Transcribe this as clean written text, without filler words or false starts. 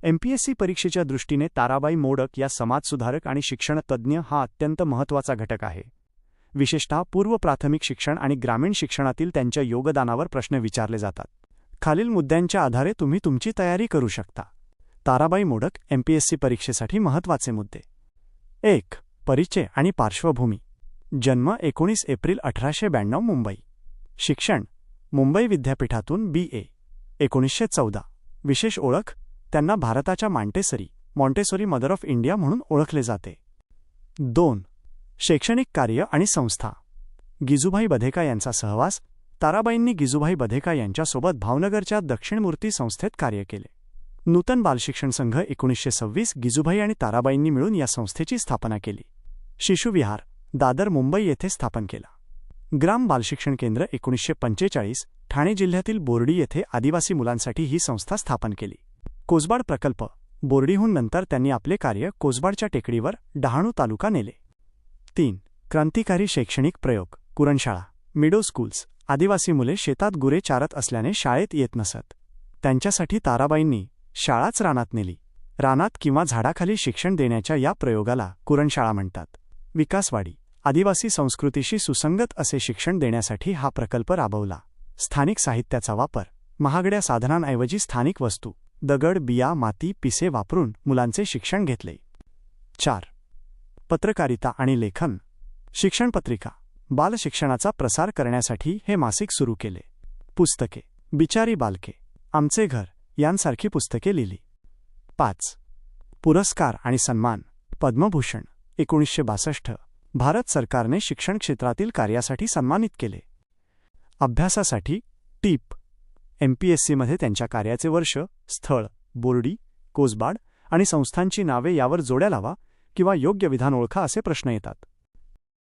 MPSC परीक्षेच्या दृष्टीने ताराबाई मोडक या समाजसुधारक आणि शिक्षणतज्ज्ञ हा अत्यंत महत्त्वाचा घटक आहे. विशेषतः पूर्व प्राथमिक शिक्षण आणि ग्रामीण शिक्षणातील त्यांच्या योगदानावर प्रश्न विचारले जातात. खालील मुद्द्यांच्या आधारे तुम्ही तुमची तयारी करू शकता. ताराबाई मोडक एमपीएससी परीक्षेसाठी महत्त्वाचे मुद्दे. 1. परिचय आणि पार्श्वभूमी. जन्म 19 एप्रिल 1892 मुंबई. शिक्षण मुंबई विद्यापीठातून BA 1914. विशेष ओळख त्यांना भारताच्या मॉन्टेसोरी मदर ऑफ इंडिया म्हणून ओळखले जाते. 2. शैक्षणिक कार्य आणि संस्था. गिजूभाई बधेका यांचा सहवास. ताराबाईंनी गिजूभाई बधेका यांच्यासोबत भावनगरच्या दक्षिणमूर्ती संस्थेत कार्य केले. नूतन बालशिक्षण संघ 1926 गिजूभाई आणि ताराबाईंनी मिळून या संस्थेची स्थापना केली. शिशुविहार दादर मुंबई येथे स्थापन केला. ग्राम बालशिक्षण केंद्र 1945 ठाणे जिल्ह्यातील बोर्डी येथे आदिवासी मुलांसाठी ही संस्था स्थापन केली. कोसबाड प्रकल्प. बोर्डीहून नंतर त्यांनी आपले कार्य कोसबाडच्या टेकडीवर डहाणू तालुका नेले. 3. क्रांतिकारी शैक्षणिक प्रयोग. कुरणशाळा मिडो स्कूल्स. आदिवासी मुले शेतात गुरे चारत असल्याने शाळेत येत नसत. त्यांच्यासाठी ताराबाईंनी शाळाच रानात नेली. रानात किंवा झाडाखाली शिक्षण देण्याच्या या प्रयोगाला कुरणशाळा म्हणतात. विकासवाडी. आदिवासी संस्कृतीशी सुसंगत असे शिक्षण देण्यासाठी हा प्रकल्प राबवला. स्थानिक साहित्याचा वापर. महागड्या साधनांऐवजी स्थानिक वस्तू दगड, बिया, माती, पिसे वापरून मुलांचे शिक्षण घेतले. 4. पत्रकारिता आणि लेखन. शिक्षणपत्रिका. बालशिक्षणाचा प्रसार करण्यासाठी हे मासिक सुरू केले. पुस्तके. बिचारी बालके, आमचे घर यांसारखी पुस्तके लिहिली. 5. पुरस्कार आणि सन्मान. पद्मभूषण 1962 भारत सरकारने शिक्षण क्षेत्रातील कार्यासाठी सन्मानित केले. अभ्यासासाठी टीप. एमपीएससीमध्ये त्यांच्या कार्याचे वर्ष, स्थळ, बोर्डी, कोसबाड आणि संस्थांची नावे यावर जोड्या लावा किंवा योग्य विधान ओळखा असे प्रश्न येतात.